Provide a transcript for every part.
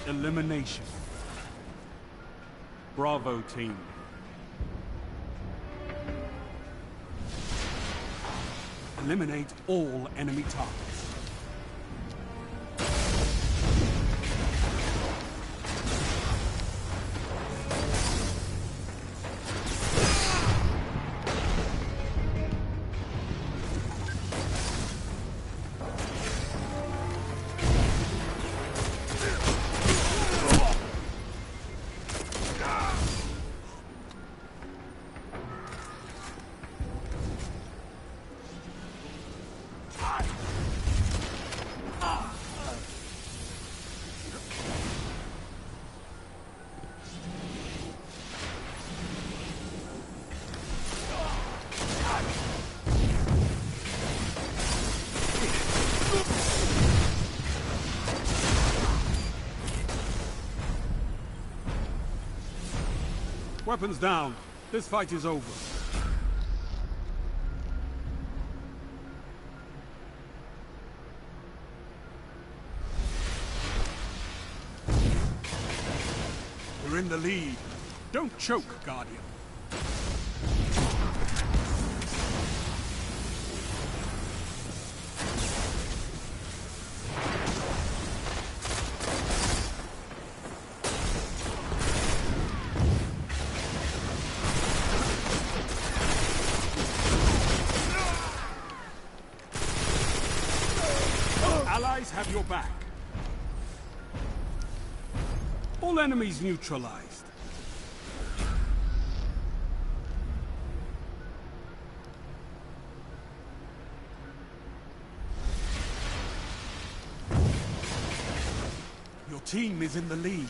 Elimination. Bravo team. Eliminate all enemy targets. Weapons down. This fight is over. We're in the lead. Don't choke, Guardian. Allies have your back. All enemies neutralized. Your team is in the lead.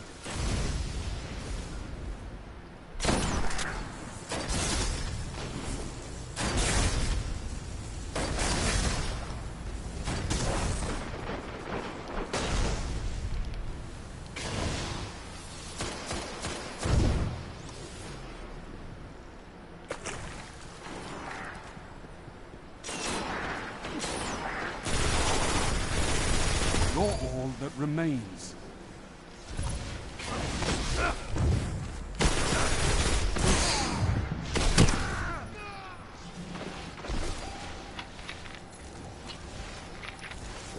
You're all that remains.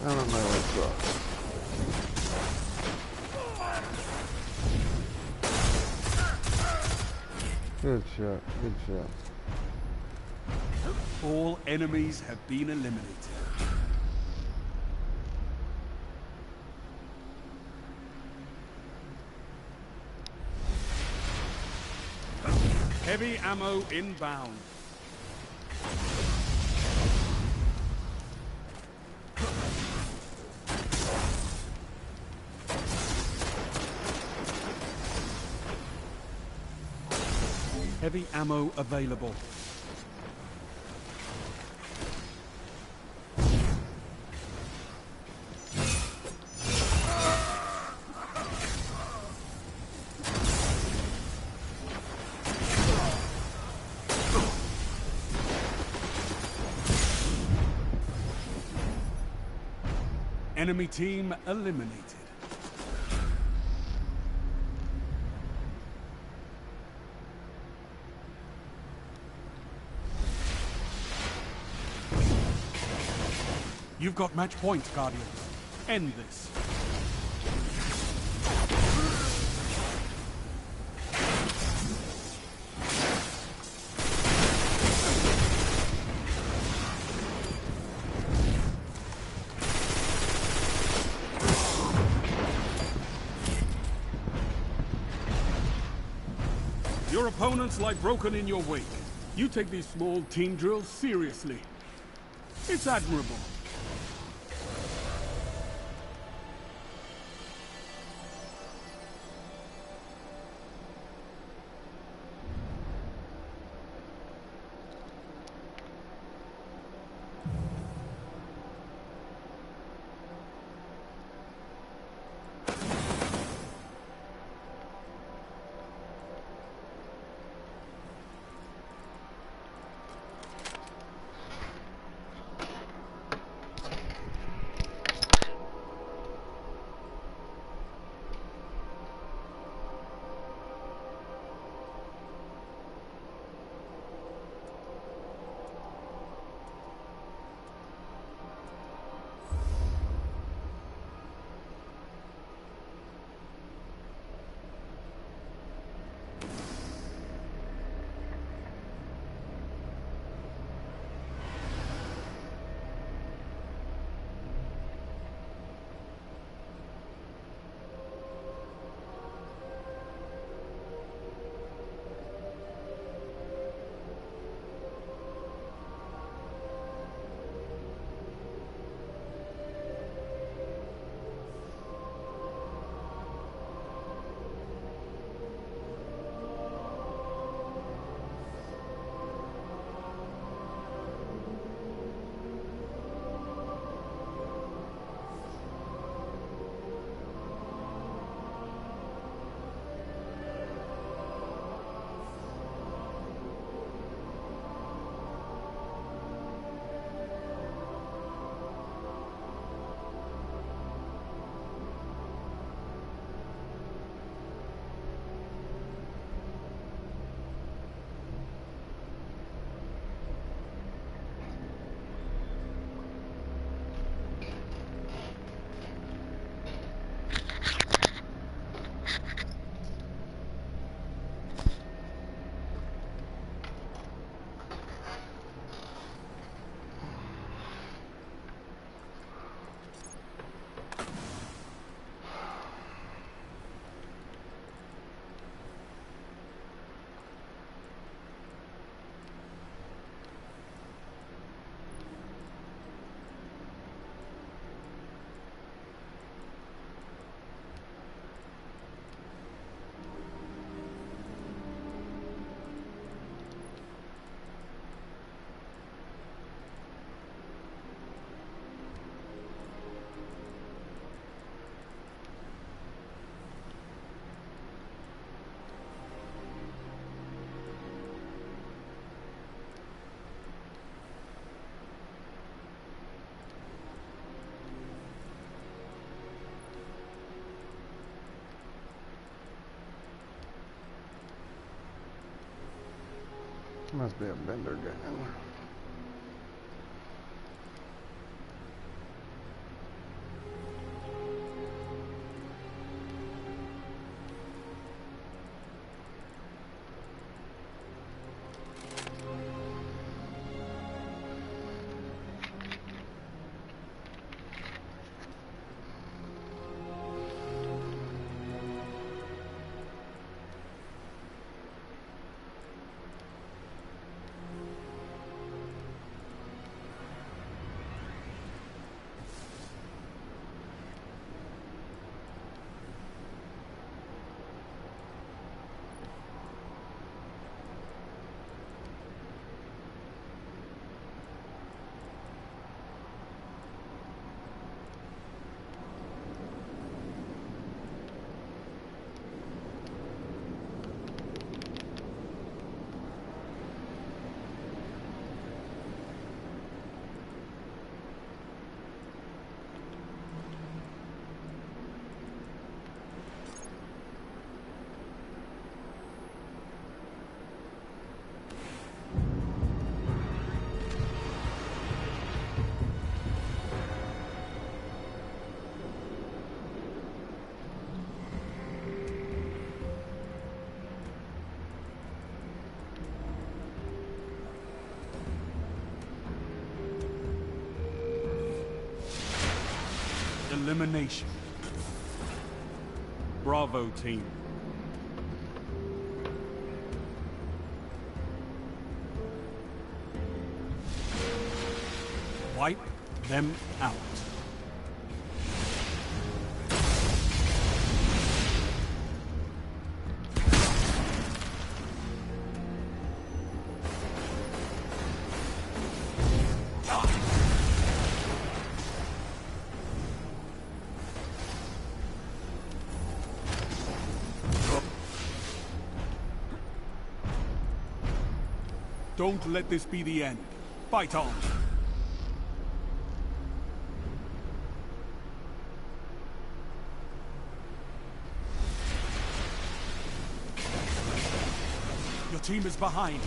I don't know what's up. Good shot, good shot. All enemies have been eliminated. Heavy ammo inbound. Heavy ammo available. Enemy team eliminated. You've got match point, Guardians. End this. Your opponents lie broken in your wake. You take these small team drills seriously. It's admirable. Must be a bender gun. Elimination. Bravo team. Wipe them out. Don't let this be the end. Fight on. Your team is behind.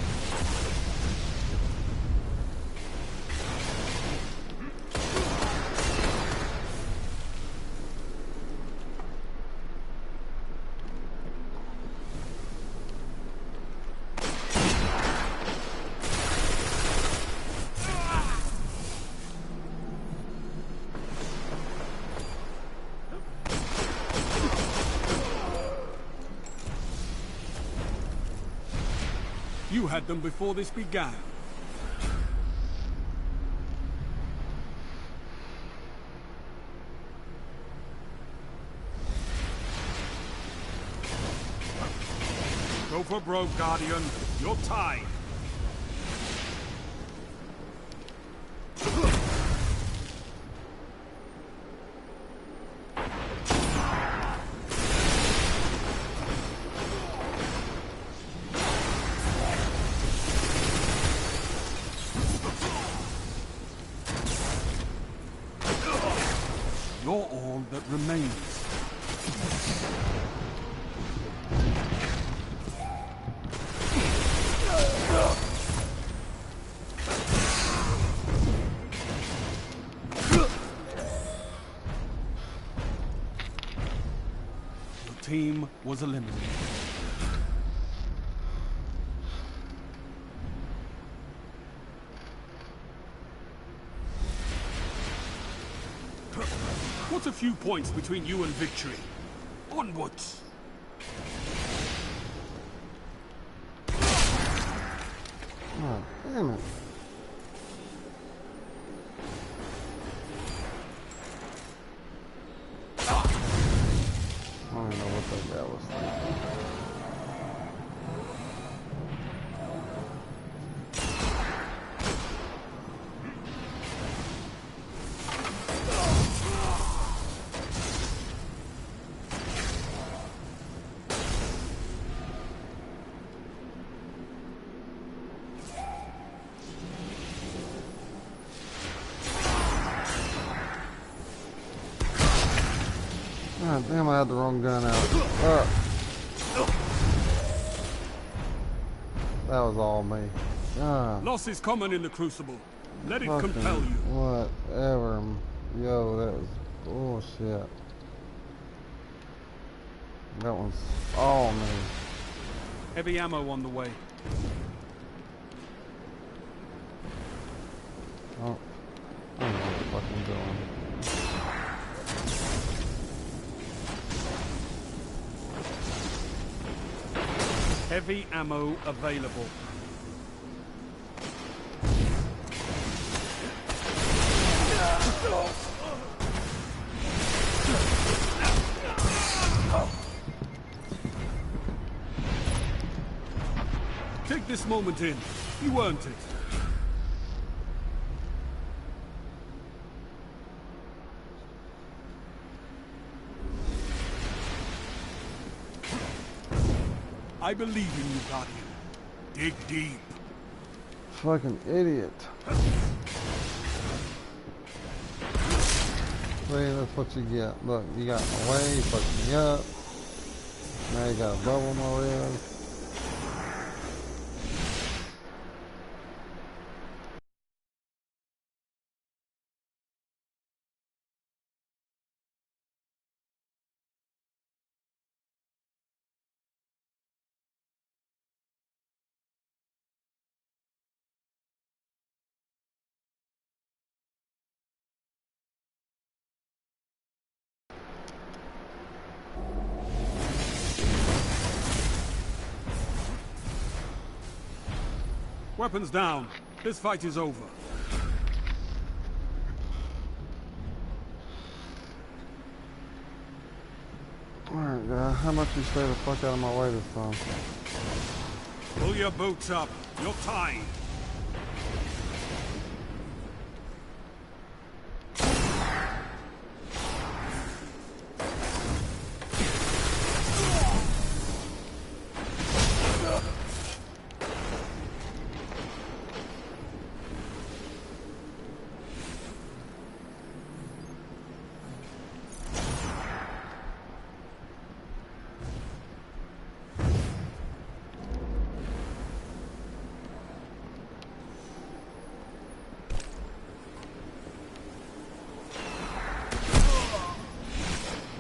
You had them before this began. Go for broke, Guardian. You're tied. You're all that remains. Your team was eliminated. What's a few points between you and victory? Onwards! Oh, damn it. I don't know what that guy was thinking. God damn, I had the wrong gun out. That was all me. God. Loss is common in the Crucible. Let it Fucking compel you. whatever. Yo, that was bullshit. That one's all me. Heavy ammo on the way. Oh, I don't know what I'm doing. Heavy ammo available. Take this moment in. You earned it. I believe in you, Guardian. Dig deep. Fucking idiot. See, that's what you get. Look, you got in my way, you fucked me up. Now you got a bubble in my ribs. Weapons down. This fight is over. Alright, guys, how much you stay the fuck out of my way this time? Pull your boots up. You're tied.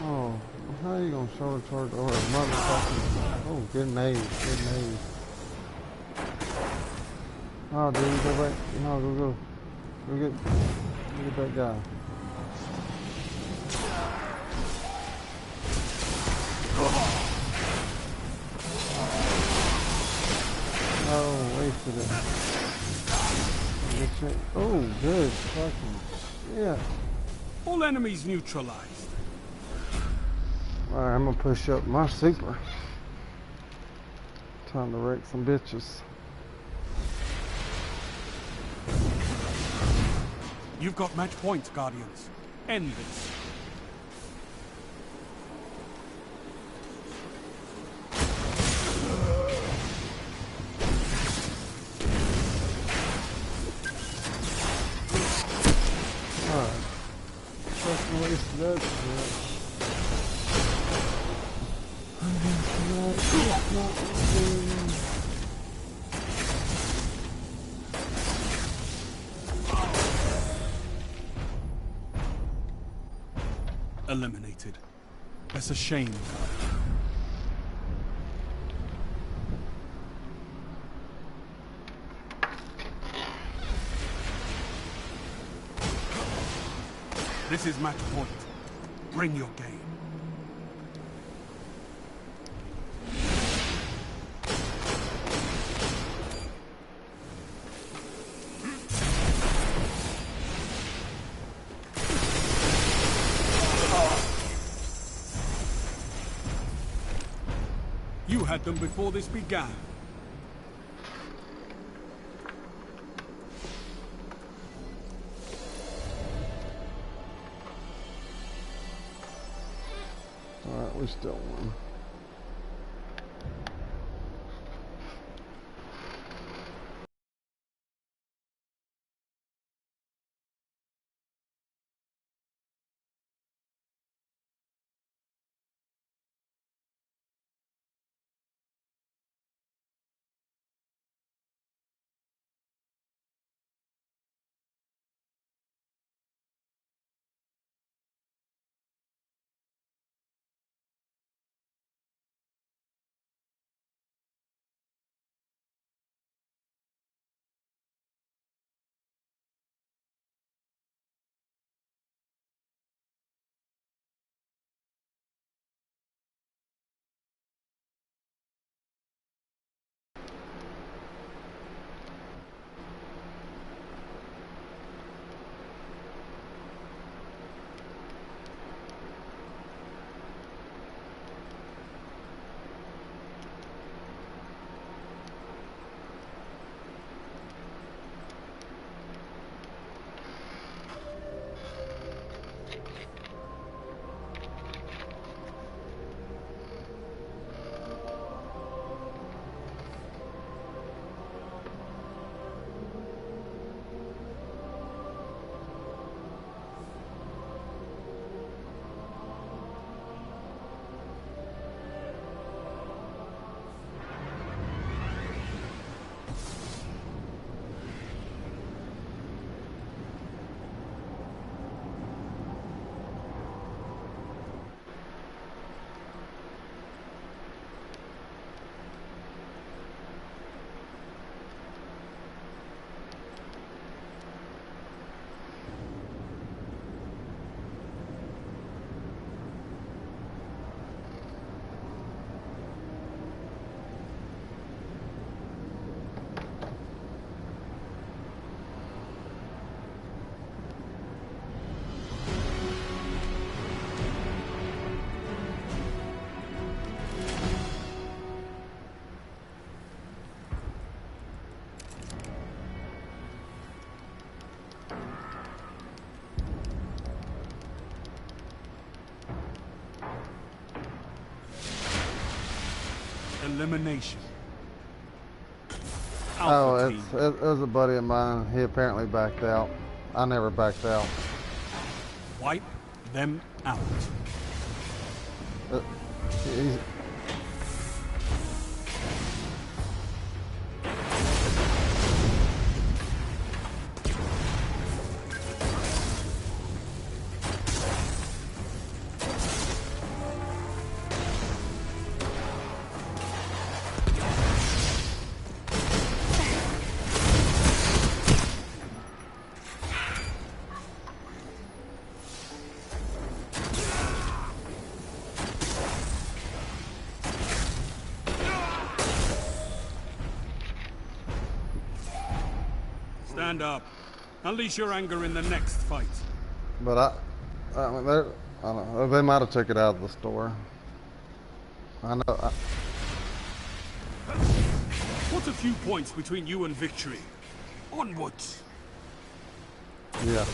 Oh, how you gonna shoulder charge over a motherfucking... Oh, good nade, good nade. Oh, dude, go back. No, go. Go get that guy. Oh, wasted it. Get you. Oh, good. Fucking shit. All enemies neutralized. Alright, I'm gonna push up my super. Time to wreck some bitches. You've got match points, Guardians. End this. Alright. Fucking wasted that shit. Eliminated. That's a shame. This is match point. Bring your game. You had them before this began. Alright, we still won. elimination. Oh, Alpha it team. was a buddy of mine. He apparently backed out. I never backed out. Wipe them out. He's, Stand up. Unleash your anger in the next fight. but I mean, I don't know. They might have took it out of the store. I know. What's a few points between you and victory? Onwards. Yeah.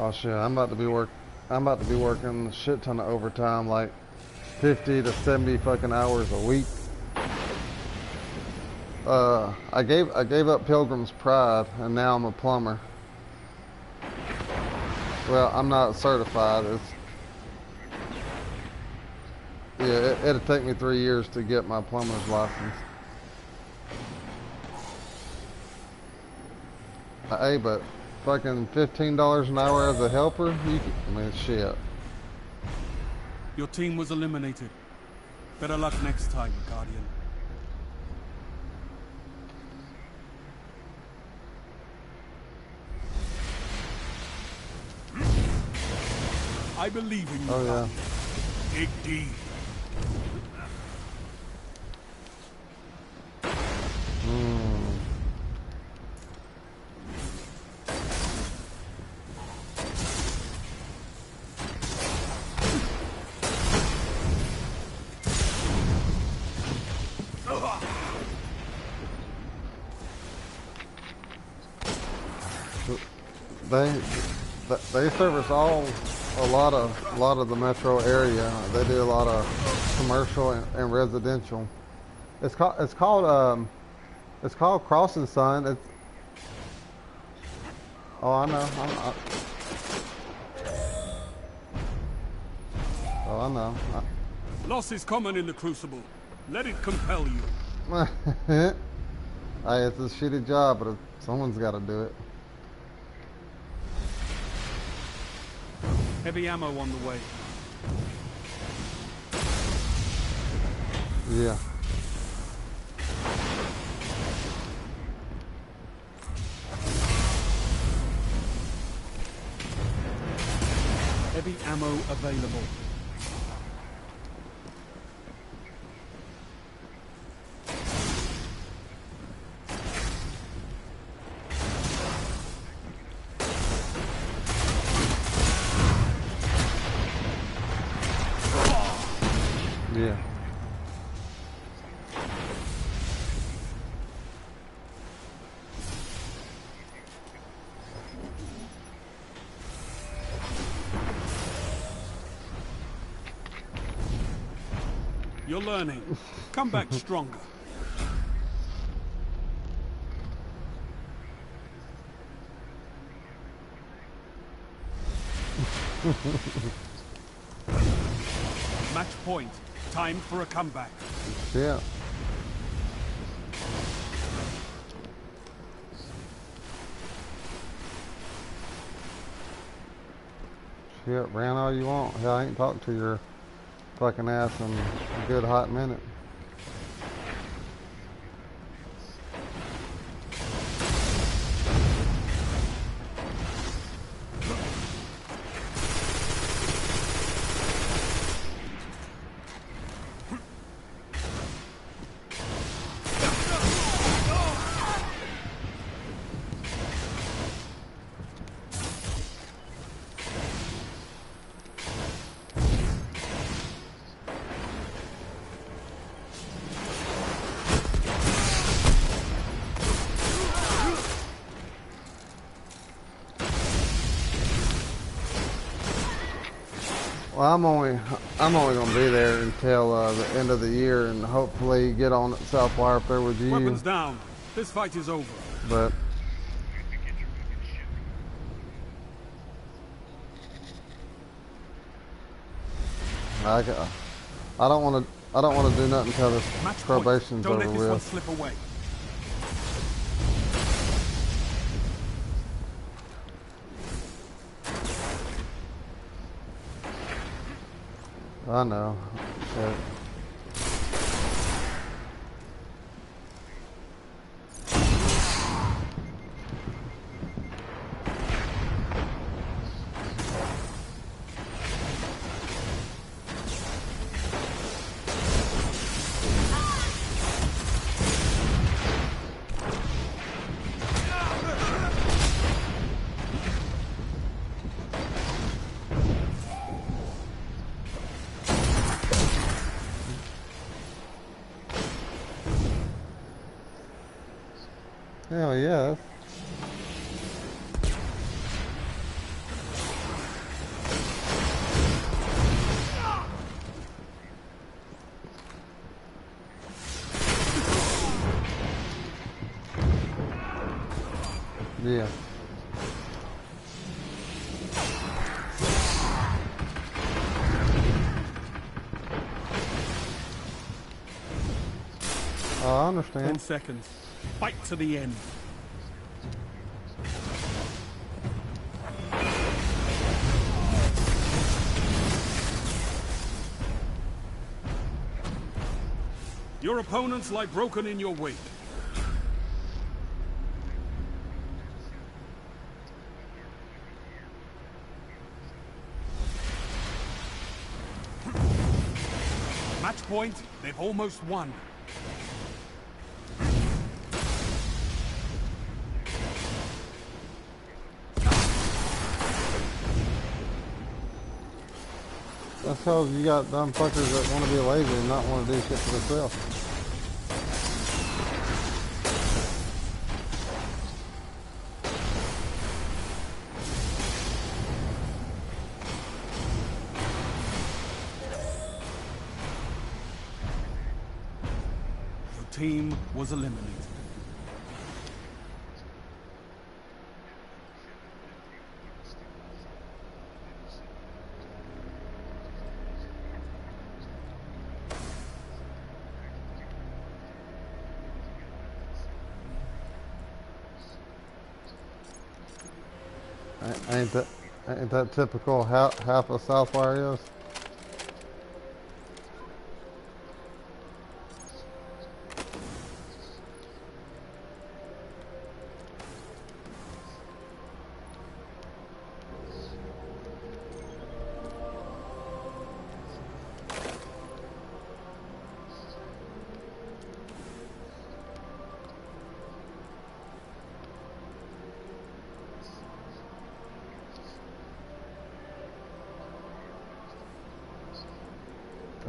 Oh shit! I'm about to be working a shit ton of overtime, like 50 to 70 fucking hours a week. I gave up Pilgrim's Pride, and now I'm a plumber. Well, I'm not certified. It'll take me 3 years to get my plumber's license. Hey, but fucking $15 an hour as a helper? I mean, shit. Your team was eliminated. Better luck next time, Guardian. I believe in you, Oh, yeah. Guardian. Dig deep. They service a lot of the metro area. They do a lot of commercial and residential. It's called Crossing Sun. Oh, I know. Oh, I know. Loss is common in the Crucible. Let it compel you. Hey, it's a shitty job, but someone's got to do it. Heavy ammo on the way. Yeah. Heavy ammo available. Yeah. You're learning. Come back stronger. Match point. Time for a comeback. Yeah. Shit, ran all you want. Hell, I ain't talked to your fucking ass in a good hot minute. Well, I'm only gonna be there until the end of the year, and hopefully get on at Southwire up there with you. Weapons down. This fight is over. But I don't want to. I don't want to do nothing until this Match point. probation's Don't over let this one with. slip away. I know. Shit. Hell yeah. Yeah. Oh, I 10 understand. seconds. Fight to the end. Your opponents lie broken in your wake. Match point, they've almost won. That's how you got dumb fuckers that want to be lazy and not want to do shit for themselves. Your team was eliminated. Ain't that typical half of Southwire is?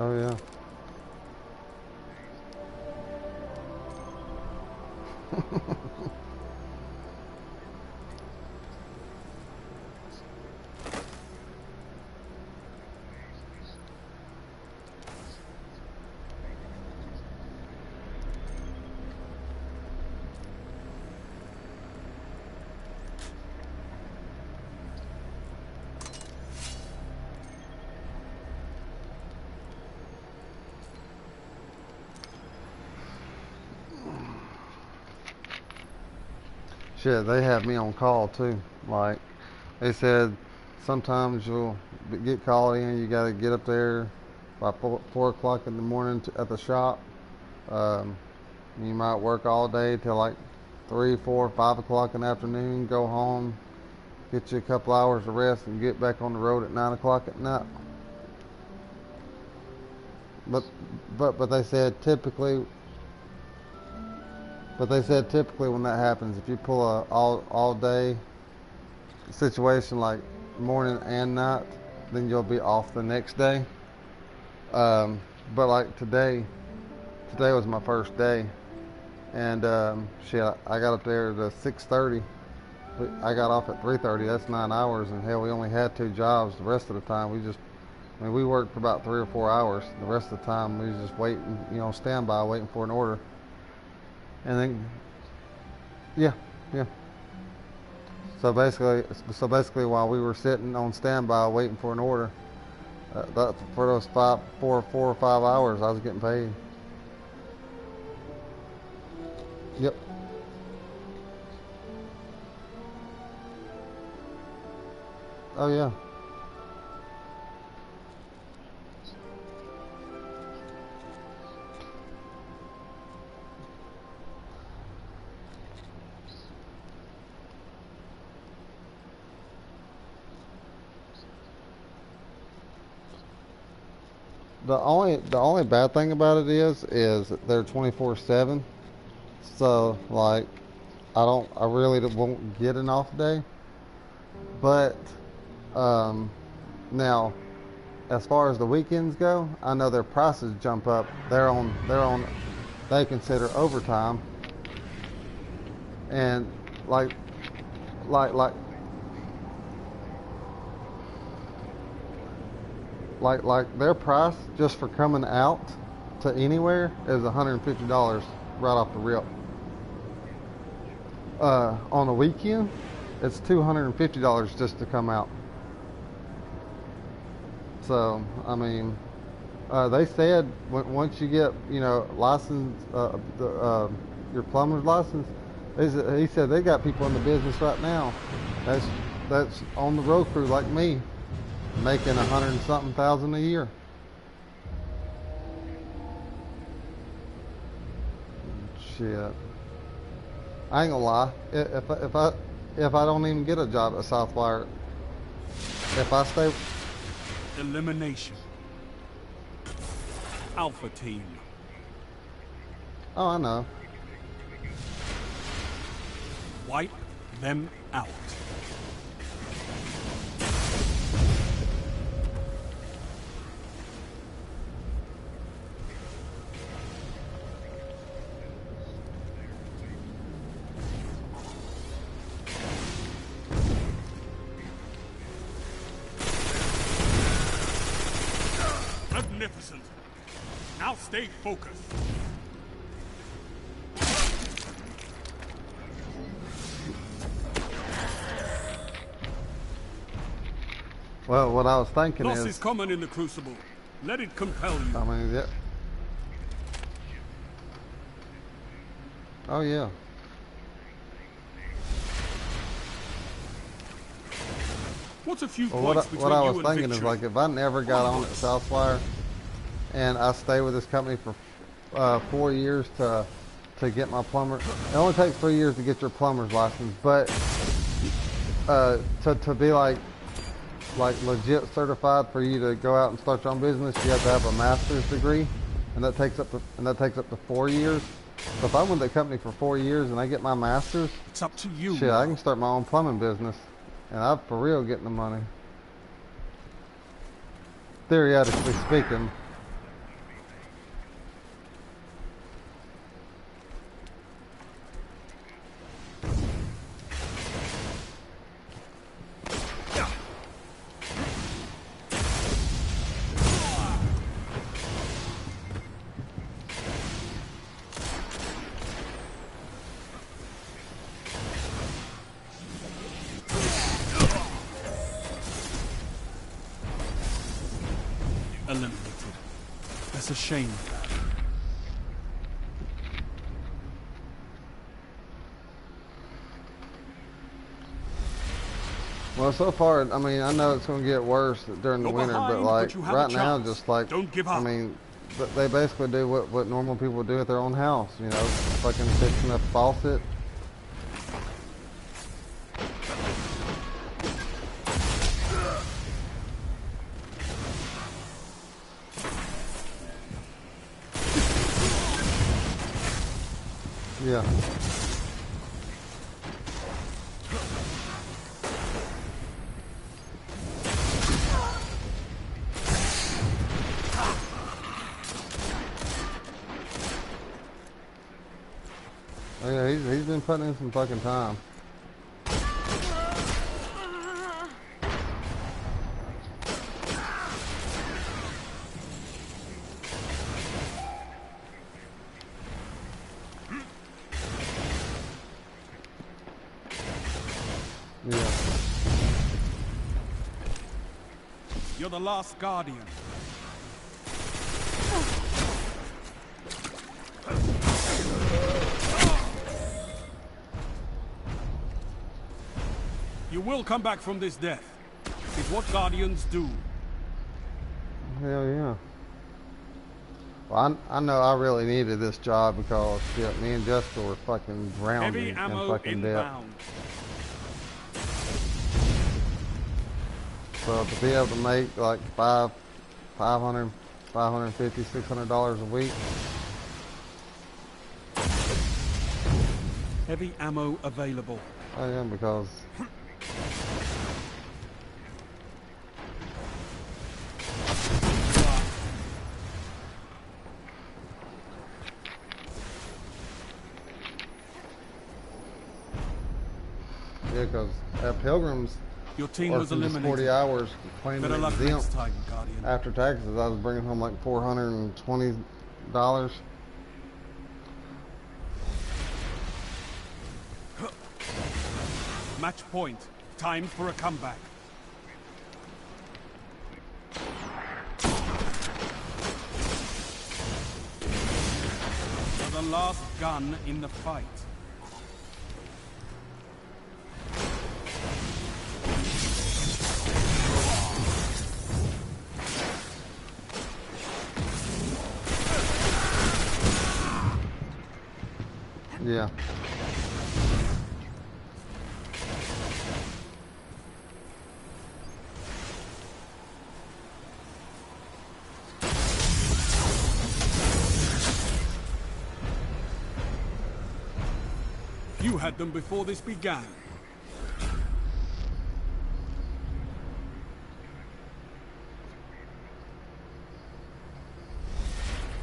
Oh yeah. Shit, they have me on call too. Like, they said sometimes you'll get called in, you gotta get up there by 4 o'clock in the morning at the shop. Um, you might work all day till like 3, 4, 5 o'clock in the afternoon, go home, get you a couple hours of rest, and get back on the road at 9 o'clock at night. But but they said typically. But they said typically when that happens, if you pull a all day situation like morning and night, then you'll be off the next day. But like today was my first day, and shit, I got up there at 6:30. I got off at 3:30. That's 9 hours, and hell, we only had 2 jobs. The rest of the time, we just I mean, we worked for about 3 or 4 hours. The rest of the time, we was just waiting, you know, standby, waiting for an order. And then, yeah, yeah. So basically, while we were sitting on standby waiting for an order, for those 4 or 5 hours, I was getting paid. Yep. Oh yeah. The only bad thing about it is they're 24/7. So like I really won't get an off day. But um, now as far as the weekends go, I know their prices jump up. They consider overtime, and like like like like their price just for coming out to anywhere is $150 right off the rip. On a weekend, it's $250 just to come out. So I mean, they said once you get, you know, license, your plumber's license, he said they got people in the business right now that's on the road crew like me, making 100 and something thousand a year. Shit, I ain't gonna lie. If I don't even get a job at Southwire, if I stay, Elimination. Alpha Team. oh, I know. Wipe them out. Magnificent. Now stay focused. Well, what I was thinking Loss is, is common in the Crucible. Let it compel you. I mean, yeah. Oh yeah. What's a few Well, points between what I you was and thinking is, victory? like, if I never got on at Southwire and I stay with this company for 4 years to get my plumber, it only takes 3 years to get your plumber's license, but to be like legit certified for you to go out and start your own business, you have to have a master's degree, and that takes up to 4 years. So if I'm with the company for 4 years and I get my master's, It's up to you. shit, I can start my own plumbing business, and I'm for real getting the money. Theoretically speaking. Eliminated. That's a shame. Well, so far, I mean, I know it's going to get worse during the You're winter, but behind, like but you have a right now, chance. just like, Don't give I up. mean, they basically do what normal people do at their own house, you know, fucking fixing a faucet. Yeah. Oh yeah, he's been putting in some fucking time. You're the last Guardian. You will come back from this death. It's what Guardians do. Hell yeah. Well, I know I really needed this job because shit, me and Jessica were fucking drowning Heavy in ammo fucking debt. inbound. So to be able to make like $500, $550, $600 a week. Heavy ammo available. I am because yeah, because at Pilgrims, Your team was working just 40 eliminated. hours, claiming Better luck exempt. next time, Guardian. After taxes, I was bringing home like $420. Match point. Time for a comeback. You're the last gun in the fight. Yeah. You had them before this began.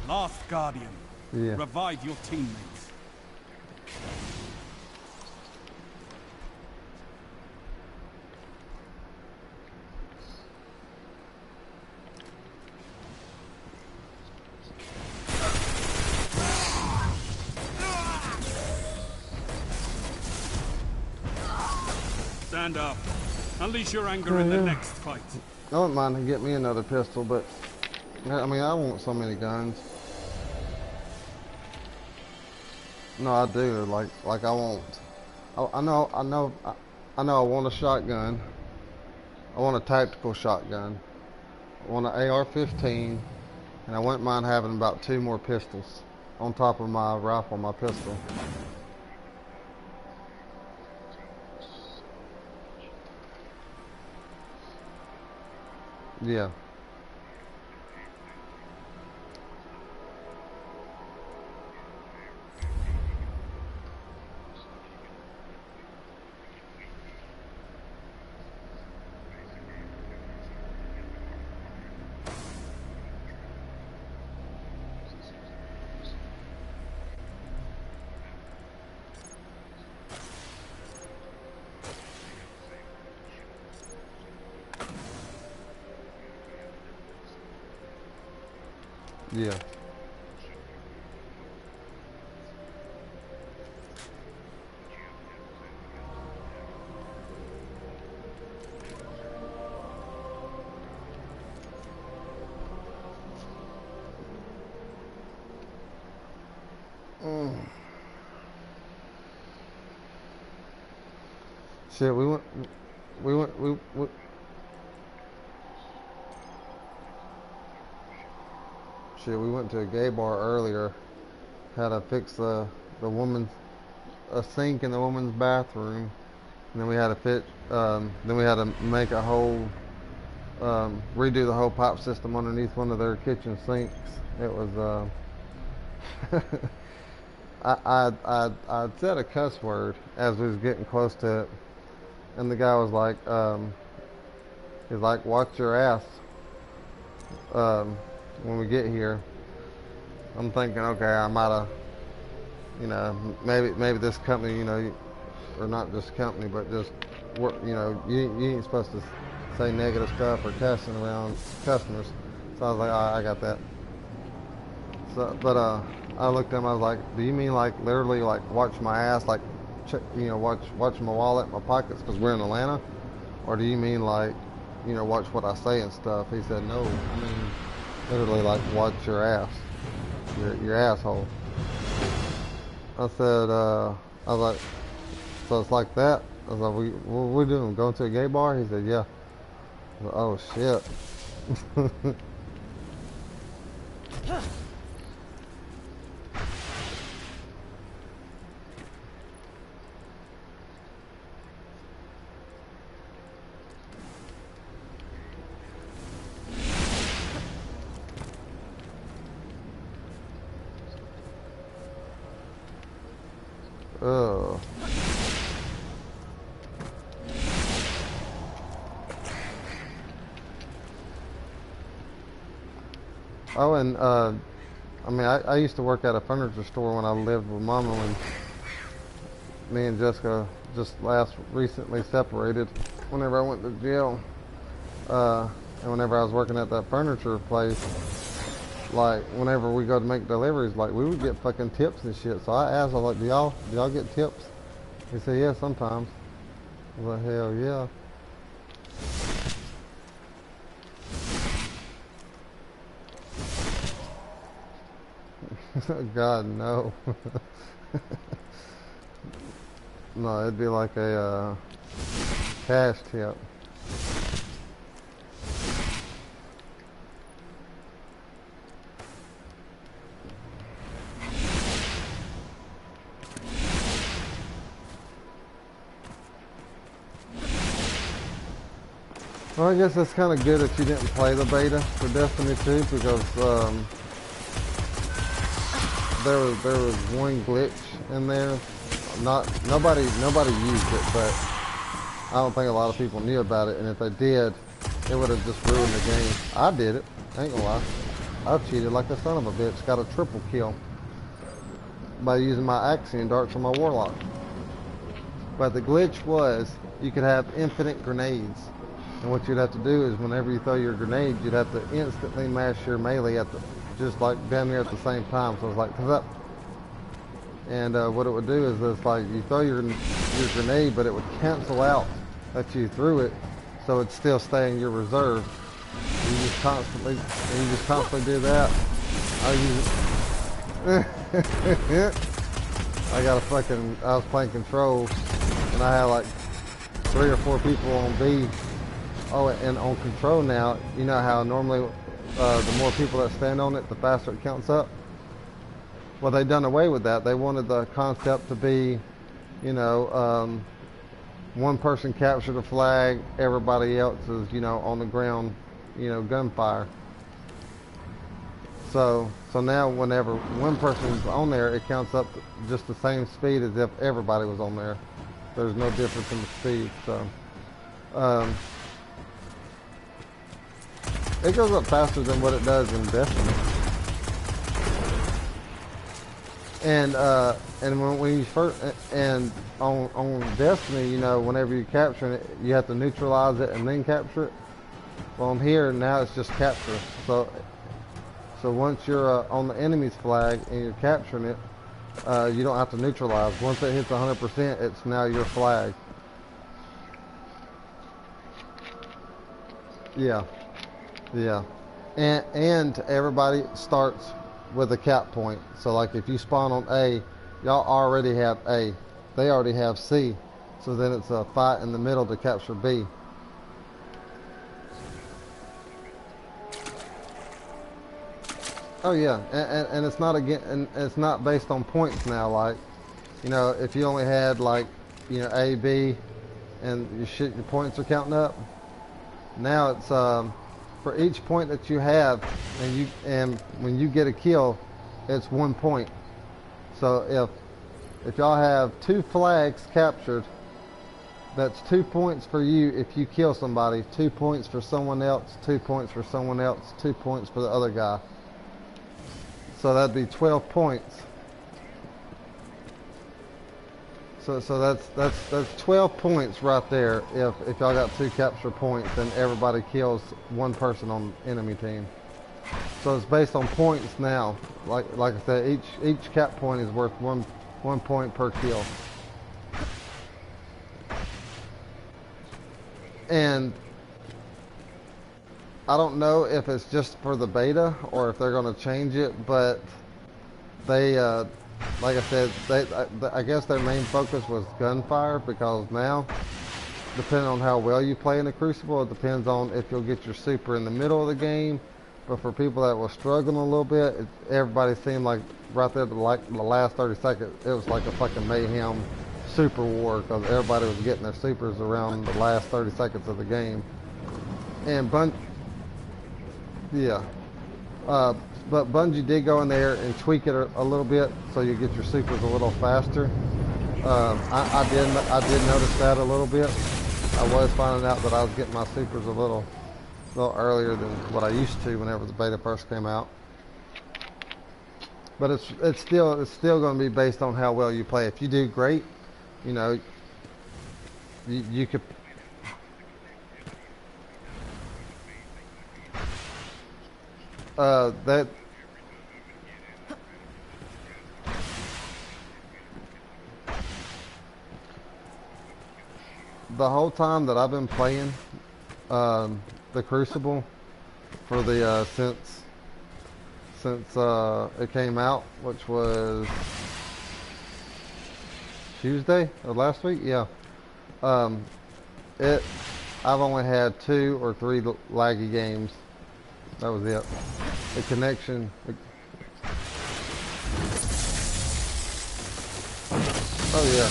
Last Guardian. Yeah. Revive your teammates. Stand up. Unleash your anger in the next fight. I wouldn't mind to get me another pistol, but I mean, I want so many guns. No, I do. Like I want. I know. I want a shotgun. I want a tactical shotgun. I want an AR-15, and I wouldn't mind having about 2 more pistols on top of my rifle, my pistol. Yeah. Yeah. Shit, we went, shit, we went to a gay bar earlier. Had to fix the woman's a sink in the woman's bathroom, and then we had to then we had to make a whole redo the whole pipe system underneath one of their kitchen sinks. It was I said a cuss word as we was getting close to it, and the guy was like, he's like, watch your ass when we get here. I'm thinking, okay, I might have, you know, maybe this company, you know, or not just company, but just work, you know, you ain't supposed to say negative stuff or cussing around customers. So I was like, I got that. So, but I looked at him, I was like, do you mean like literally like watch my ass, like check, you know, watch my wallet, my pockets, because we're in Atlanta, or do you mean like you know, watch what I say and stuff. He said, no, I mean, literally, like, watch your ass, your asshole. I said, I was like, so it's like that? I was like, what are we doing? Going to a gay bar? He said, yeah. I was like, oh, shit. Ugh. Oh, and I mean, I used to work at a furniture store when I lived with Mama when me and Jessica just recently separated. Whenever I went to jail, and whenever I was working at that furniture place, like whenever we go to make deliveries, like we would get fucking tips and shit. So I asked, I was like, do y'all get tips? He said, yeah, sometimes. I was like, hell yeah. God, no. No, it'd be like a cash tip. Well, I guess that's kind of good that you didn't play the beta for Destiny 2 because there was one glitch in there. Nobody used it, but I don't think a lot of people knew about it. And if they did, it would have just ruined the game. I did it. I ain't gonna lie. I cheated like a son of a bitch. Got a triple kill by using my Axiom darts on my Warlock. But the glitch was you could have infinite grenades. And what you'd have to do is whenever you throw your grenade, you'd have to instantly mash your melee at just like damn near at the same time. So it's like, up. And what it would do is it's like you throw your grenade, but it would cancel out that you threw it, so it'd still stay in your reserve. And you just constantly do that. I was playing Control, and I had like 3 or 4 people on B. Oh, and on Control now, you know how normally the more people that stand on it, the faster it counts up? Well, they done away with that. They wanted the concept to be, you know, one person captured a flag, everybody else is, you know, on the ground, you know, gunfire. So now whenever one person's on there, it counts up just the same speed as if everybody was on there. There's no difference in the speed, so. It goes up faster than what it does in Destiny. And when you first, and on Destiny, you know, whenever you capture it, you have to neutralize it and then capture it. Well, on here now it's just capture. So once you're on the enemy's flag and you're capturing it, you don't have to neutralize. Once it hits 100%, it's now your flag. Yeah. Yeah, and everybody starts with a cap point. So like if you spawn on A, y'all already have A. They already have C. So then it's a fight in the middle to capture B. Oh yeah, and it's not and it's not based on points now. Like, you know, if you only had like, you know, A, B, and your points are counting up. Now it's for each point that you have, and when you get a kill, it's 1 point. So if y'all have 2 flags captured, that's 2 points for you if you kill somebody, 2 points for someone else, 2 points for someone else, 2 points for the other guy. So that'd be 12 points. So that's 12 points right there if y'all got 2 capture points and everybody kills 1 person on the enemy team. So it's based on points now. Like I said, each cap point is worth one point per kill. I don't know if it's just for the beta or if they're going to change it, but they, like I said, I guess their main focus was gunfire, because now, depending on how well you play in the Crucible, it depends on if you'll get your super in the middle of the game. But for people that were struggling a little bit, everybody seemed like right there, like the last 30 seconds, it was like a fucking mayhem super war, because everybody was getting their supers around the last 30 seconds of the game. And yeah. But Bungie did go in there and tweak it a little bit so you get your supers a little faster. I did notice that a little bit. I was finding out that I was getting my supers a little earlier than what I used to whenever the beta first came out. But it's still going to be based on how well you play. If you do great, you know, you could. That. The whole time that I've been playing the Crucible for the since it came out, which was Tuesday of last week, yeah. I've only had 2 or 3 laggy games. That was it. The connection. Oh yeah.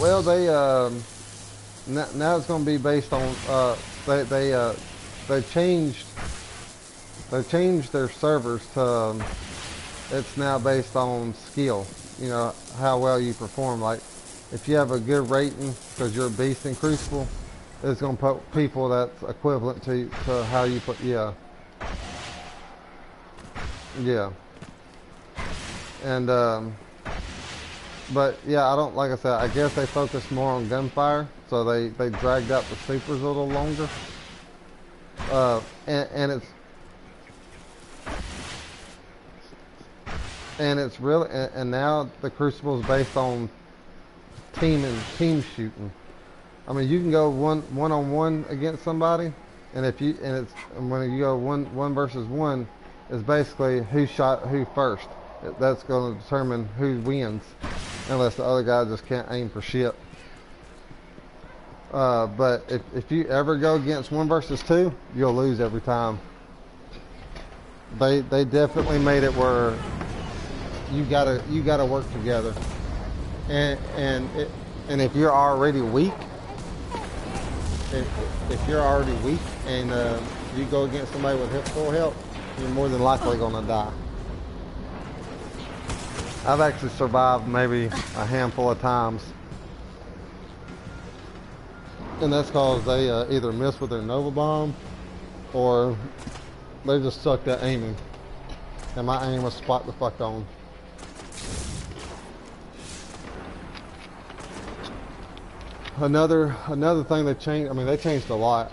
Well, they now it's going to be based on they changed their servers to it's now based on skill. You know, how well you perform. Like if you have a good rating because you're a beast in Crucible, it's going to put people that's equivalent to how you put. Yeah. And but yeah, I don't, like I said, I guess they focused more on gunfire, so they dragged out the supers a little longer. And it's really, and now the Crucible is based on team shooting. I mean, you can go one-on-one against somebody, and when you go one versus one, it's basically who shot who first. That's going to determine who wins, unless the other guy just can't aim for shit. But if you ever go against 1 versus 2, you'll lose every time. They definitely made it where you gotta work together, and if you're already weak, if you're already weak and you go against somebody with full health, you're more than likely gonna die. I've actually survived maybe a handful of times, and that's because they either miss with their Nova Bomb or they just sucked at aiming, and my aim was spot the fuck on. Another thing they changed. I mean, they changed a lot.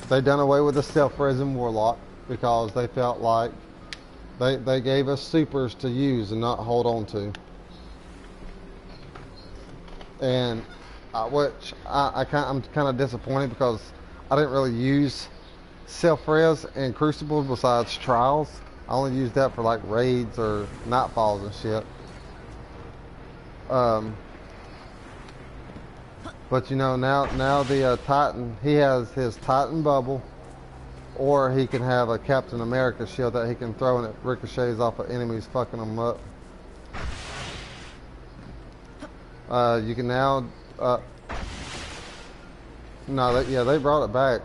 They done away with the self-resin Warlock because they felt like they gave us supers to use and not hold on to, and which I'm kind of disappointed because I didn't really use self-res in Crucible besides Trials. I only used that for like raids or nightfalls and shit. But you know, now the Titan, he has his Titan bubble, or he can have a Captain America shield that he can throw and it ricochets off of enemies, fucking them up. You can now, they brought it back.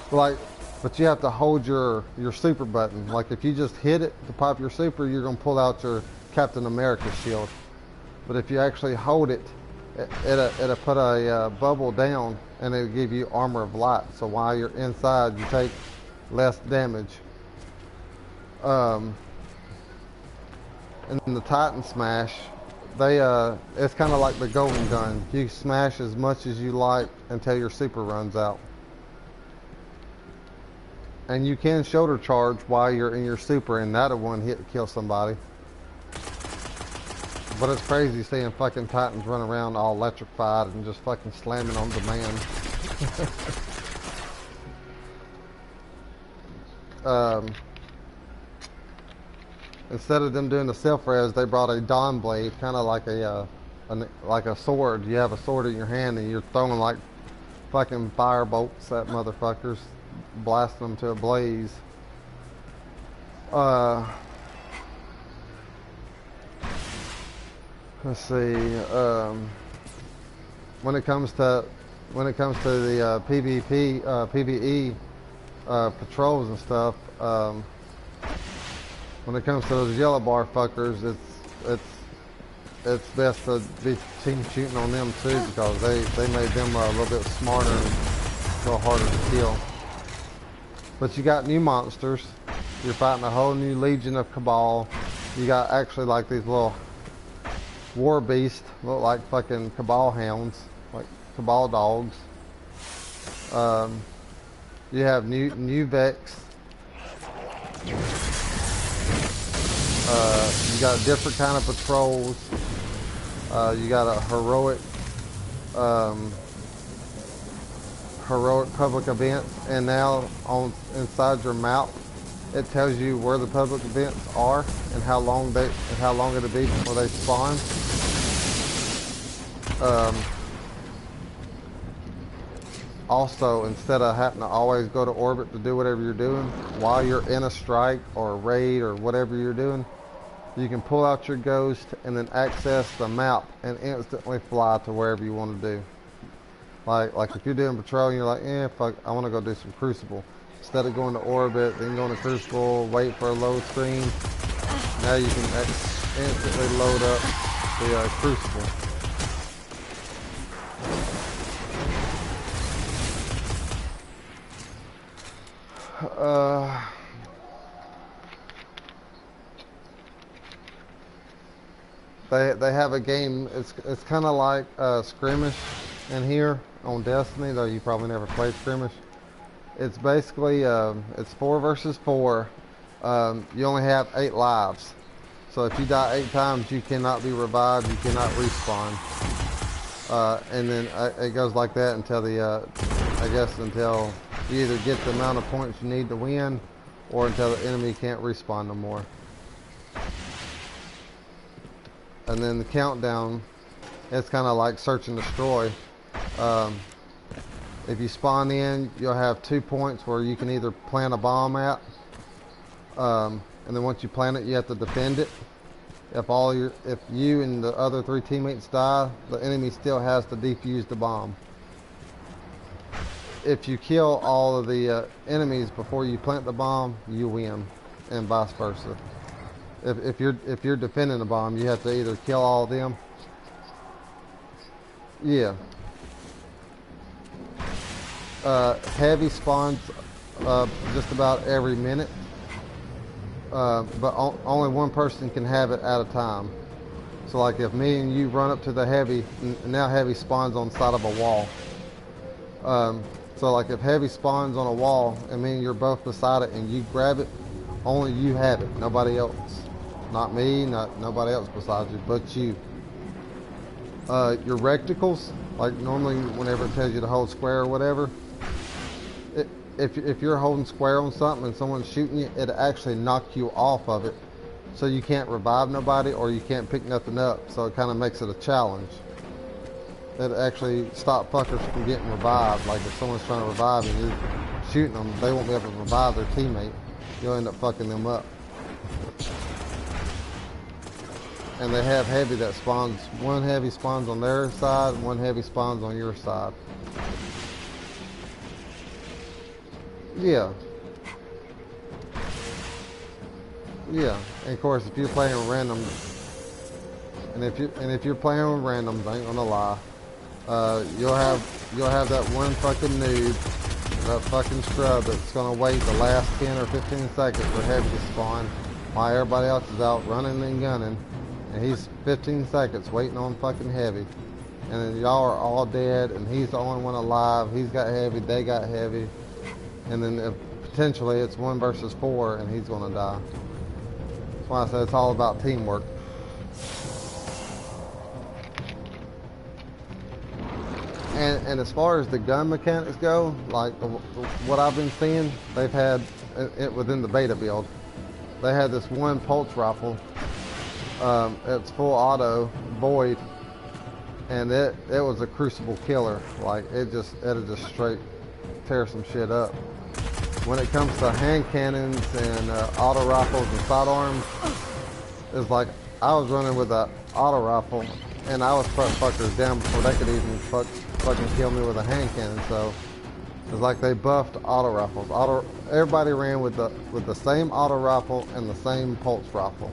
But you have to hold your super button. Like if you just hit it to pop your super, you're gonna pull out your Captain America shield. But if you actually hold it, it'll put a bubble down and it'll give you armor of light. So while you're inside, you take less damage. And in the Titan Smash, it's kind of like the Golden Gun. You smash as much as you like until your super runs out. And you can shoulder charge while you're in your super, and that'll one hit kill somebody. But it's crazy seeing fucking Titans run around all electrified and just fucking slamming on demand. instead of them doing the self-res, they brought a dawn blade, kind of like like a sword. You have a sword in your hand and you're throwing like fucking fire bolts at motherfuckers, blasting them to a blaze. Let's see. When it comes to the PvE patrols and stuff, when it comes to those yellow bar fuckers, it's best to be team shooting on them too, because they made them a little bit smarter and a little harder to kill. But you got new monsters. You're fighting a whole new legion of Cabal. You got actually like these little war beasts, look like fucking Cabal hounds, like Cabal dogs. You have new Vex. You got different kind of patrols. You got a heroic public event, and now inside your map, it tells you where the public events are and how long it'll be before they spawn. Also, instead of having to always go to orbit to do whatever you're doing, while you're in a strike or a raid or whatever you're doing, you can pull out your ghost and then access the map and instantly fly to wherever you want to do. Like if you're doing patrol and you're like, fuck, I want to go do some Crucible. Instead of going to orbit, then going to Crucible, wait for a load screen, now you can instantly load up the Crucible. They have a game. It's kind of like Skirmish in here on Destiny, though you probably never played Skirmish. It's basically it's 4 versus 4. You only have 8 lives, so if you die 8 times, you cannot be revived. You cannot respawn, and then it goes like that until until you either get the amount of points you need to win, or until the enemy can't respawn no more. And then the countdown, it's kind of like search and destroy. If you spawn in, you'll have 2 points where you can either plant a bomb at, and then once you plant it, you have to defend it. If you and the other 3 teammates die, the enemy still has to defuse the bomb. If you kill all of the enemies before you plant the bomb, you win, and vice versa. If you're defending the bomb, you have to either kill all of them. Yeah. Heavy spawns just about every minute, but only one person can have it at a time. So like if me and you run up to the heavy, now heavy spawns on the side of a wall. So like if heavy spawns on a wall and me and you're both beside it and you grab it, only you have it, nobody else. Not me, nobody else besides you, but you. Your reticles, like normally whenever it tells you to hold square or whatever, if you're holding square on something and someone's shooting you, it actually knock you off of it, so you can't revive nobody or you can't pick nothing up. So it kind of makes it a challenge. It actually stop fuckers from getting revived. Like if someone's trying to revive and you're shooting them, they won't be able to revive their teammate. You'll end up fucking them up. And they have heavy that spawns, one heavy spawns on their side, and one heavy spawns on your side. Yeah. Yeah. And of course, if you're playing random, and if you're playing with randoms, I ain't gonna lie, you'll have that one fucking noob, that fucking scrub that's gonna wait the last 10 or 15 seconds for heavy to spawn, while everybody else is out running and gunning. And he's 15 seconds waiting on fucking heavy. And then y'all are all dead, and he's the only one alive. He's got heavy, they got heavy. And then potentially it's 1 versus 4, and he's gonna die. That's why I said it's all about teamwork. And as far as the gun mechanics go, like what I've been seeing, they've had within the beta build. They had this one pulse rifle. It's full auto, void, and it was a crucible killer. Like it'd just straight tear some shit up. When it comes to hand cannons and auto rifles and sidearms, it's like I was running with an auto rifle, and I was putting fuckers down before they could even fucking kill me with a hand cannon. So it's like they buffed auto rifles. Everybody ran with the same auto rifle and the same pulse rifle.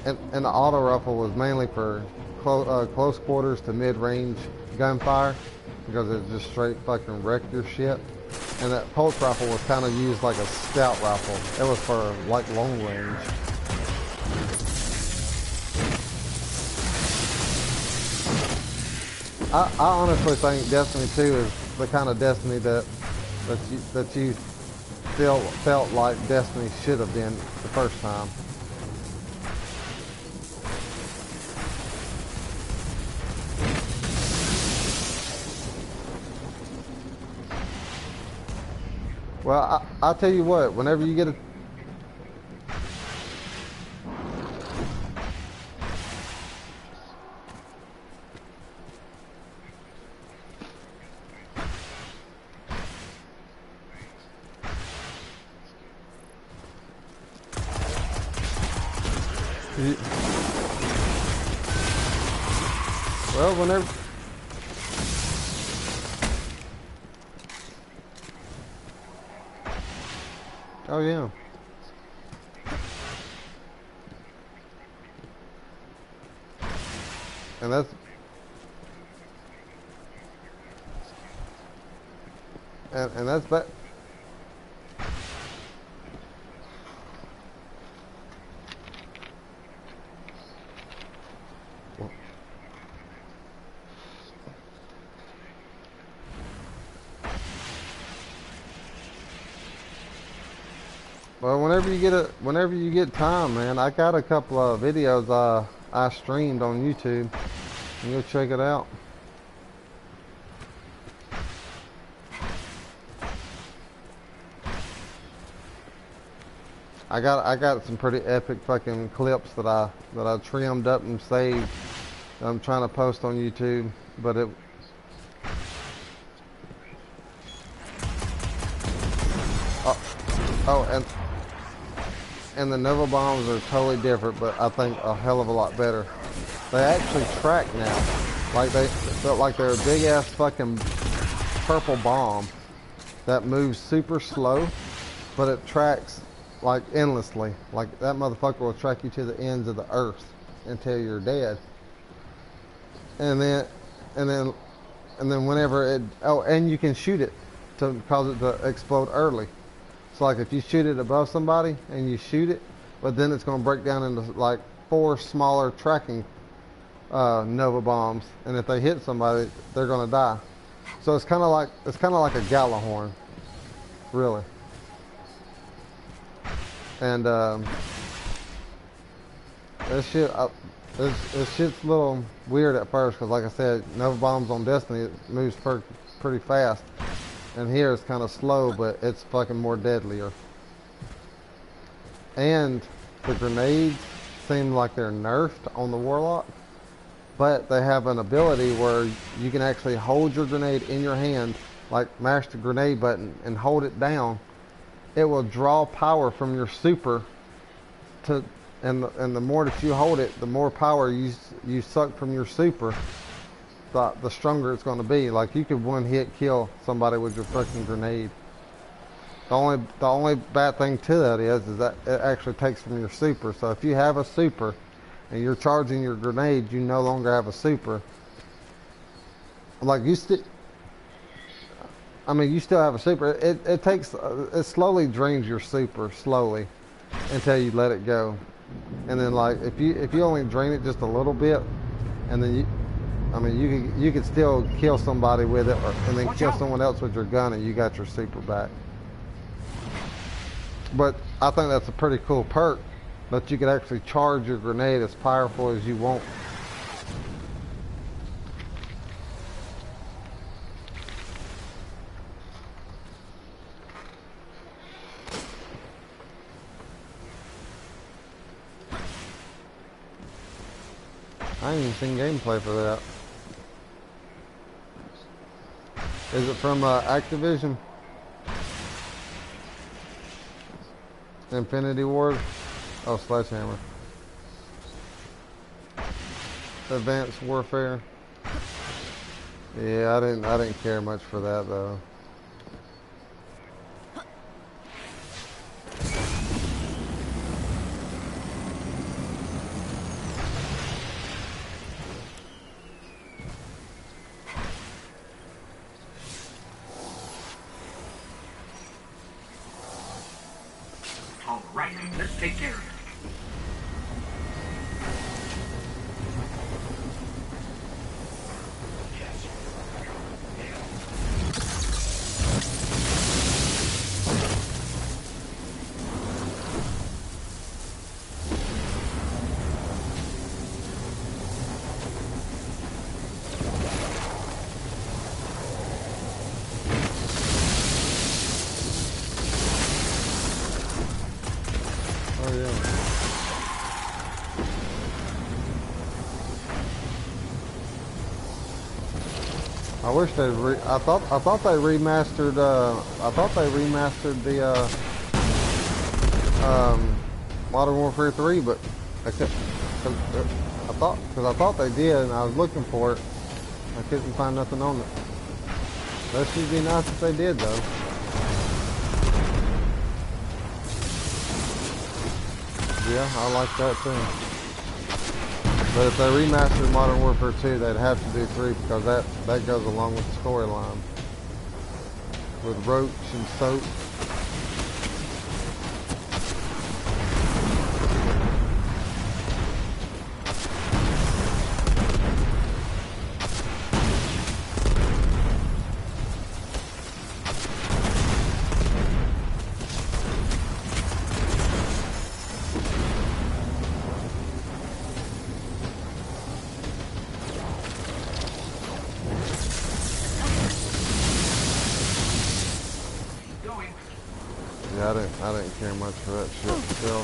And the auto rifle was mainly for close quarters to mid-range gunfire, because it just straight fucking wrecked your shit. And that pulse rifle was kind of used like a scout rifle. It was for like long range. I honestly think Destiny 2 is the kind of Destiny that you felt like Destiny should have been the first time. Well, I'll tell you what, whenever you get a... Well, whenever... Oh, yeah. And that's... And that's bad. Well, whenever you get time, man, I got a couple of videos I streamed on YouTube. You go check it out. I got some pretty epic fucking clips that I trimmed up and saved. I'm trying to post on YouTube, but it... Oh, and the Nova bombs are totally different, but I think a hell of a lot better. They actually track now. Like they felt like they're a big ass fucking purple bomb that moves super slow, but it tracks like endlessly. Like that motherfucker will track you to the ends of the earth until you're dead. And then whenever it... Oh, and you can shoot it to cause it to explode early. So like if you shoot it above somebody and you shoot it, but then it's going to break down into like 4 smaller tracking Nova bombs, and if they hit somebody, they're going to die. So it's kind of like a Gjallarhorn, really. And this shit's a little weird at first, because like I said, Nova bombs on Destiny, it moves pretty fast. And here it's kind of slow, but it's fucking more deadlier. And the grenades seem like they're nerfed on the Warlock, but they have an ability where you can actually hold your grenade in your hand, like mash the grenade button and hold it down. It will draw power from your super and the more that you hold it, the more power you suck from your super. The stronger it's going to be. Like you could one hit kill somebody with your fucking grenade. The only bad thing to that is that it actually takes from your super. So if you have a super and you're charging your grenade, you no longer have a super. Like you still have a super. It slowly drains your super slowly until you let it go. And then like if you only drain it just a little bit, and then you could still kill somebody with it, and then kill someone else with your gun, and you got your super back. But I think that's a pretty cool perk, that you could actually charge your grenade as powerful as you want. I ain't even seen gameplay for that. Is it from Activision? Infinity Ward? Oh, Sledgehammer. Advanced Warfare. Yeah, I didn't care much for that though. All right, let's take care of it. Oh yeah. I wish they I thought they remastered the Modern Warfare 3, but I could I thought they did, and I was looking for it. I couldn't find nothing on it. That should be nice if they did though. Yeah, I like that too. But if they remastered Modern Warfare 2, they'd have to do 3 because that goes along with the storyline. With Roach and Soap. Yeah, I didn't care much for that shit still.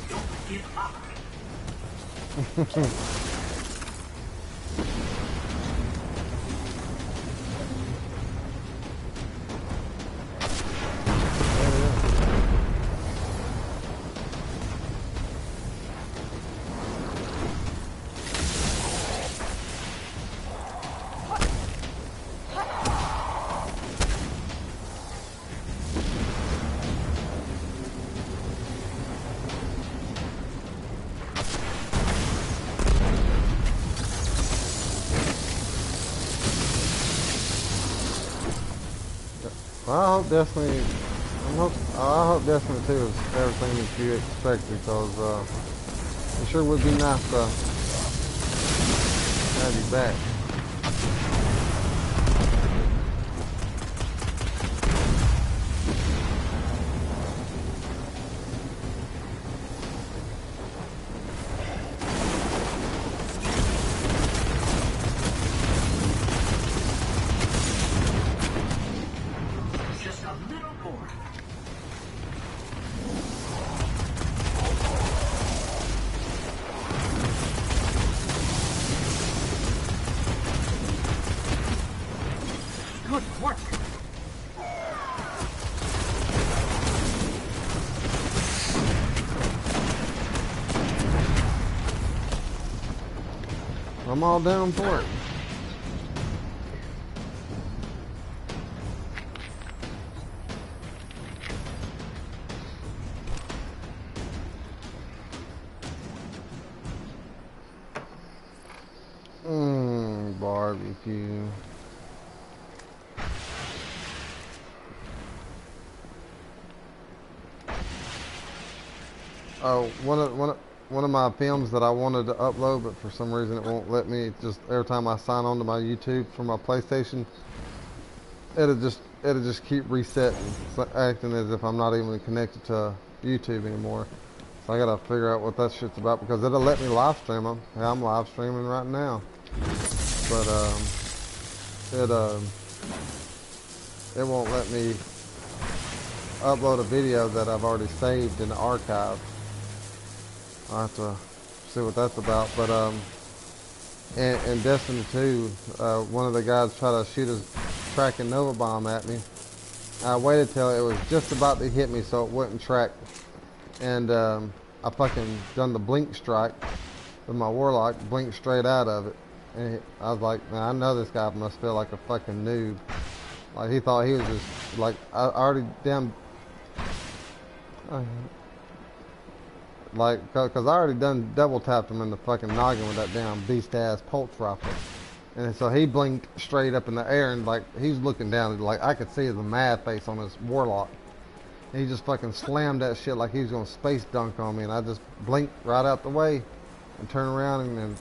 Don't give up. I hope Destiny, I hope Destiny 2 is everything that you expected, because it sure would be nice to have you back. Just a little more. Good work. I'm all down for it. Barbecue. Oh, one of my films that I wanted to upload, but for some reason it won't let me. Just every time I sign on to my YouTube from my PlayStation, it'll just keep resetting, acting as if I'm not even connected to YouTube anymore. So I gotta figure out what that shit's about because it'll let me live stream them. Yeah, I'm live streaming right now. But it won't let me upload a video that I've already saved in the archive. I'll have to see what that's about. But in Destiny 2, one of the guys tried to shoot his tracking Nova bomb at me. I waited till it was just about to hit me so it wouldn't track. And I fucking done the blink strike with my warlock, blinked straight out of it. And I was like, man, I know this guy must feel like a fucking noob. Like he thought he was just like, I already damn, like, cause I already done double tapped him in the fucking noggin with that damn beast ass pulse rifle. And so he blinked straight up in the air and like, he's looking down, like I could see the mad face on his warlock. And he just fucking slammed that shit like he was gonna space dunk on me, and I just blinked right out the way and turned around and then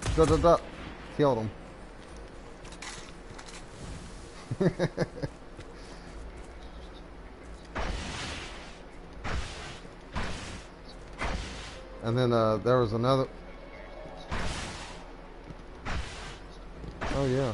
killed him. And then there was another. Oh yeah.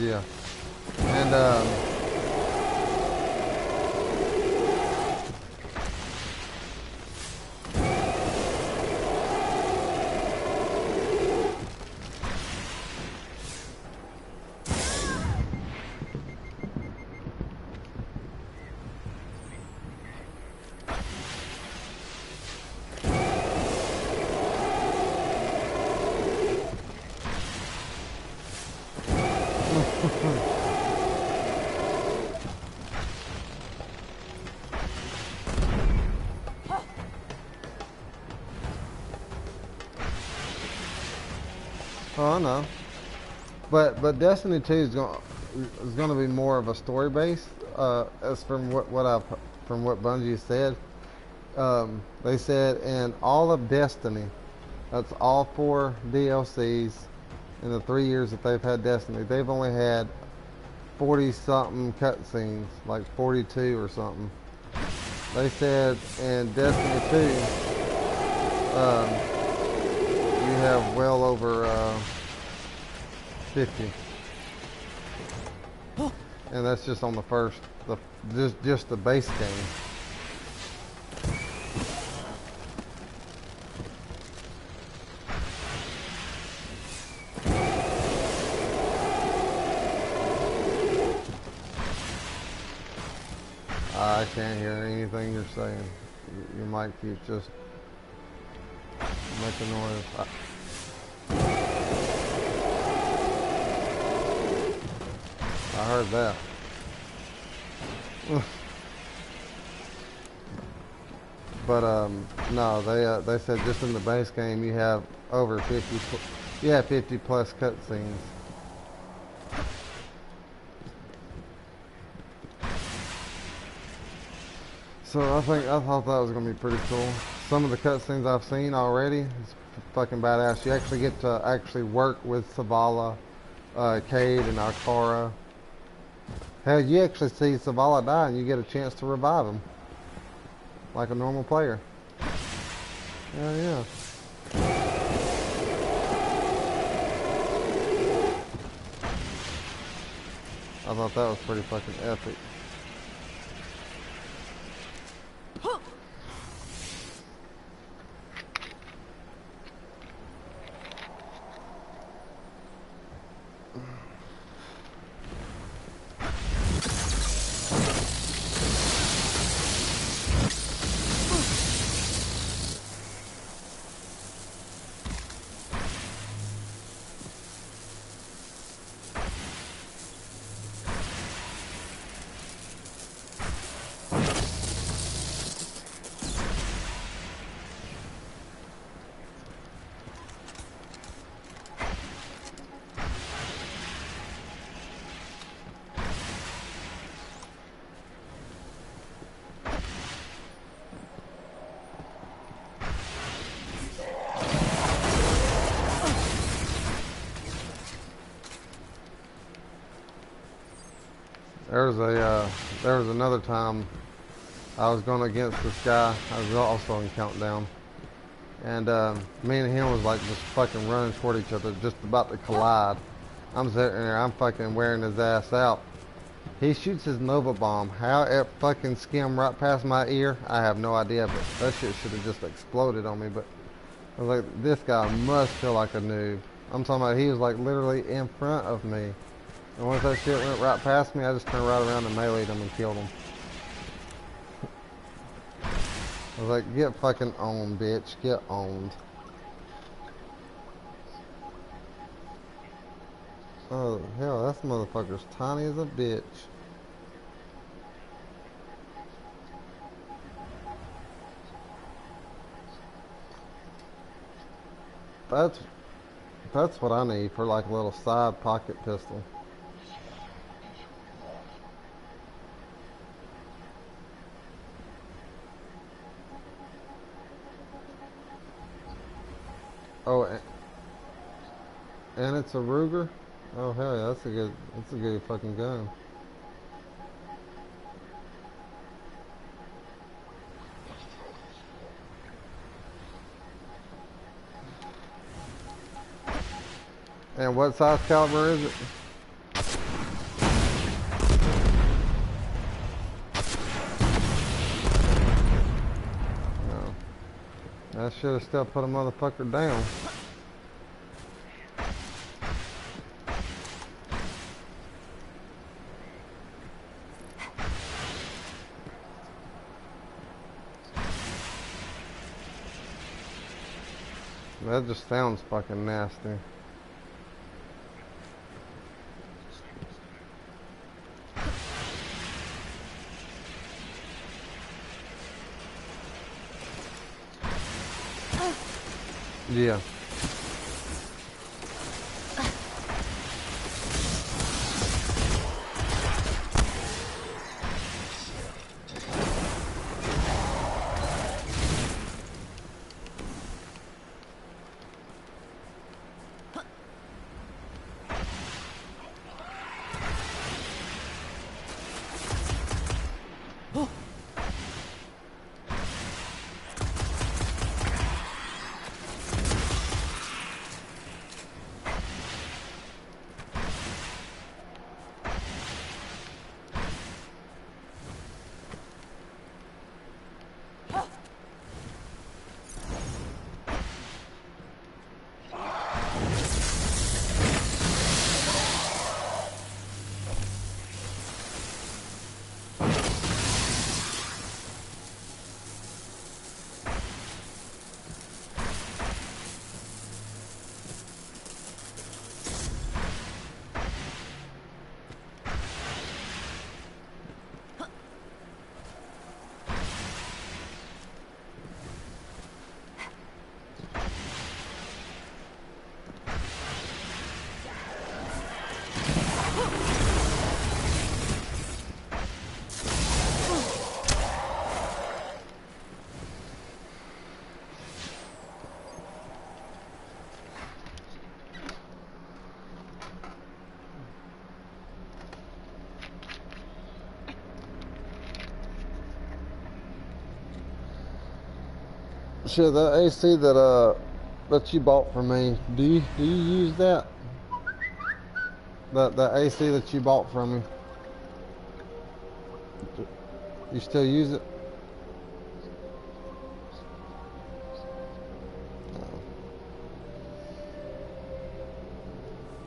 Yeah. And oh, I know. But Destiny 2 is gonna be more of a story based. As from what Bungie said, they said in all of Destiny, that's all 4 DLCs in the 3 years that they've had Destiny. They've only had 40 something cutscenes, like 42 or something. They said in Destiny 2, you have well over 50, and that's just on the first, just the base game. I can't hear anything you're saying. Your mic keeps just making noise. I heard that. But no, they said just in the base game you have over 50. You have 50 plus cutscenes. So I thought that was gonna be pretty cool. Some of the cutscenes I've seen already is fucking badass. You actually get to actually work with Zavala, Cade, and Alcara. Hell, you actually see Zavala die and you get a chance to revive him. Like a normal player. Hell yeah. I thought that was pretty fucking epic. there was another time I was going against this guy. I was also in Countdown. And me and him was like just fucking running toward each other, just about to collide. I'm sitting there, I'm fucking wearing his ass out. He shoots his Nova Bomb. How it fucking skimmed right past my ear, I have no idea, but that shit should have just exploded on me. But I was like, this guy must feel like a noob. I'm talking about he was like literally in front of me. And once that shit went right past me, I just turned right around and meleeed him and killed him. I was like, get fucking owned, bitch. Get owned. Oh, hell, that motherfucker's tiny as a bitch. That's what I need for like a little side pocket pistol. Oh, and it's a Ruger? Oh hell yeah, that's a good fucking gun. And what size caliber is it? No. I should have still put a motherfucker down. That just sounds fucking nasty. Yeah. Shit, that AC that you bought for me, do you use that? That AC that you bought from me, you still use it?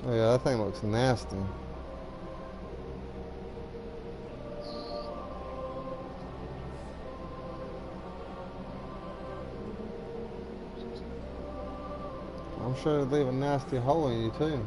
Oh yeah, that thing looks nasty. I'm sure it'd leave a nasty hole in you too.